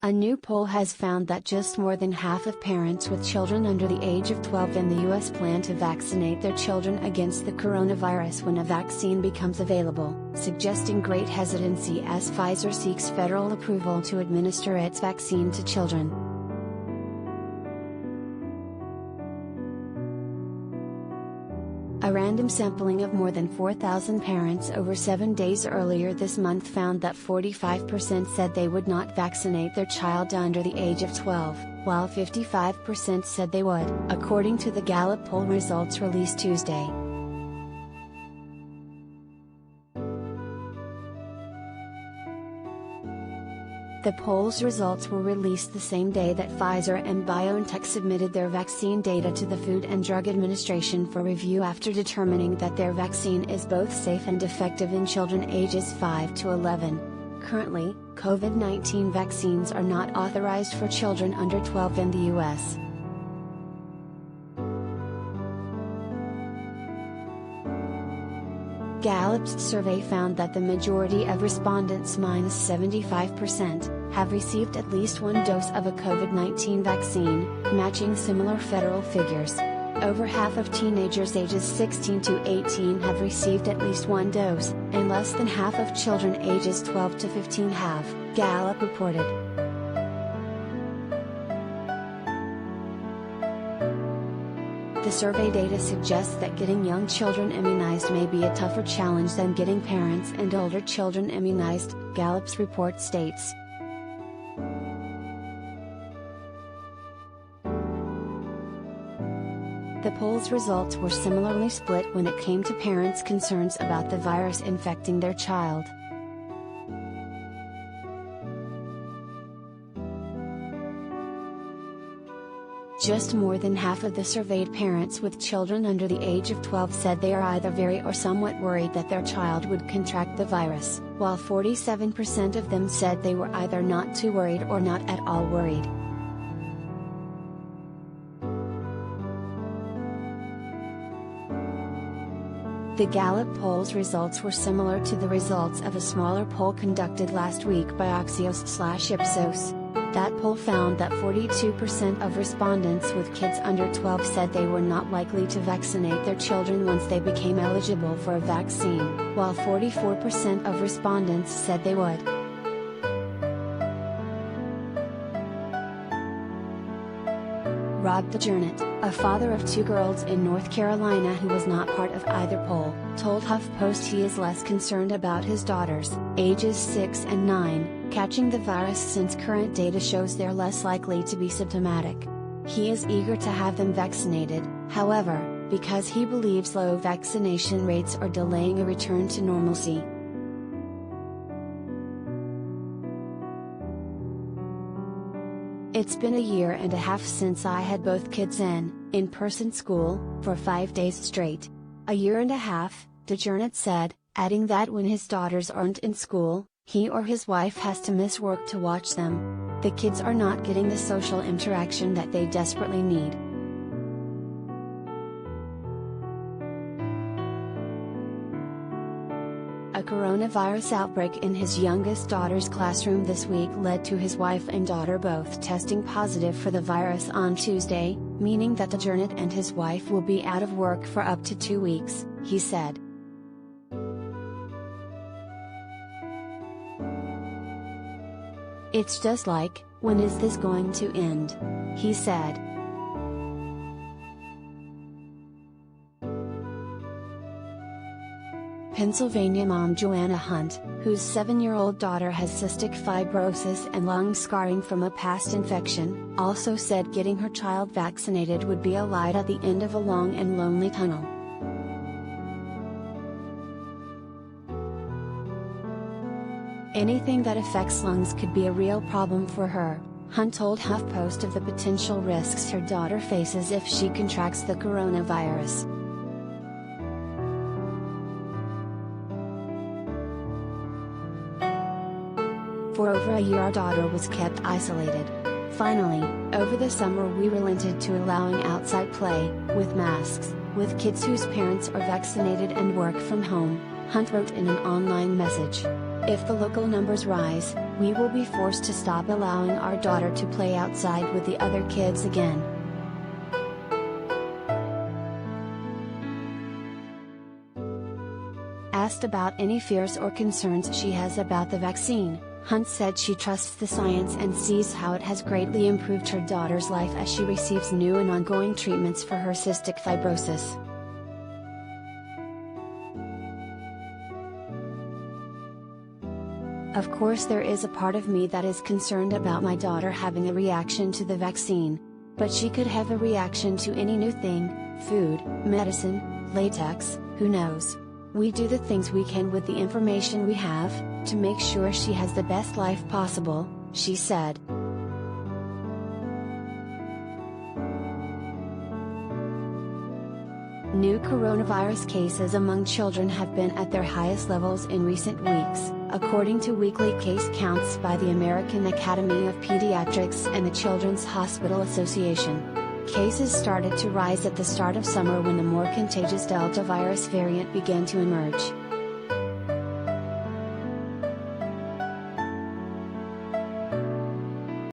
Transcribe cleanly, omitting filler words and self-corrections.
A new poll has found that just more than half of parents with children under the age of 12 in the US plan to vaccinate their children against the coronavirus when a vaccine becomes available, suggesting great hesitancy as Pfizer seeks federal approval to administer its vaccine to children. A random sampling of more than 4,000 parents over 7 days earlier this month found that 45% said they would not vaccinate their child under the age of 12, while 55% said they would, according to the Gallup poll results released Tuesday. The poll's results were released the same day that Pfizer and BioNTech submitted their vaccine data to the Food and Drug Administration for review after determining that their vaccine is both safe and effective in children ages 5 to 11. Currently, COVID-19 vaccines are not authorized for children under 12 in the US. Gallup's survey found that the majority of respondents, -75%, have received at least one dose of a COVID-19 vaccine, matching similar federal figures. Over half of teenagers ages 16 to 18 have received at least one dose, and less than half of children ages 12 to 15 have, Gallup reported. The survey data suggests that getting young children immunized may be a tougher challenge than getting parents and older children immunized, Gallup's report states. The poll's results were similarly split when it came to parents' concerns about the virus infecting their child. Just more than half of the surveyed parents with children under the age of 12 said they are either very or somewhat worried that their child would contract the virus, while 47% of them said they were either not too worried or not at all worried. The Gallup poll's results were similar to the results of a smaller poll conducted last week by Axios/Ipsos. That poll found that 42% of respondents with kids under 12 said they were not likely to vaccinate their children once they became eligible for a vaccine, while 44% of respondents said they would. Rob DeJarnett, a father of 2 girls in North Carolina who was not part of either poll, told HuffPost he is less concerned about his daughters, ages 6 and 9, catching the virus since current data shows they're less likely to be symptomatic. He is eager to have them vaccinated, however, because he believes low vaccination rates are delaying a return to normalcy. It's been a year and a half since I had both kids in-person school, for 5 days straight. A year and a half, DeJarnett said, adding that when his daughters aren't in school, he or his wife has to miss work to watch them. The kids are not getting the social interaction that they desperately need. A coronavirus outbreak in his youngest daughter's classroom this week led to his wife and daughter both testing positive for the virus on Tuesday, meaning that DeJarnett and his wife will be out of work for up to 2 weeks, he said. It's just like, when is this going to end? He said. Pennsylvania mom Joanna Hunt, whose 7-year-old daughter has cystic fibrosis and lung scarring from a past infection, also said getting her child vaccinated would be a light at the end of a long and lonely tunnel. Anything that affects lungs could be a real problem for her, Hunt told HuffPost of the potential risks her daughter faces if she contracts the coronavirus. For over a year our daughter was kept isolated. Finally, over the summer we relented to allowing outside play, with masks, with kids whose parents are vaccinated and work from home, Hunt wrote in an online message. If the local numbers rise, We will be forced to stop allowing our daughter to play outside with the other kids again. Asked about any fears or concerns she has about the vaccine, Hunt said she trusts the science and sees how it has greatly improved her daughter's life as she receives new and ongoing treatments for her cystic fibrosis. Of course, there is a part of me that is concerned about my daughter having a reaction to the vaccine. But she could have a reaction to any new thing, food, medicine, latex, who knows? We do the things we can with the information we have, to make sure she has the best life possible, she said. New coronavirus cases among children have been at their highest levels in recent weeks, according to weekly case counts by the American Academy of Pediatrics and the Children's Hospital Association. Cases started to rise at the start of summer when the more contagious Delta virus variant began to emerge.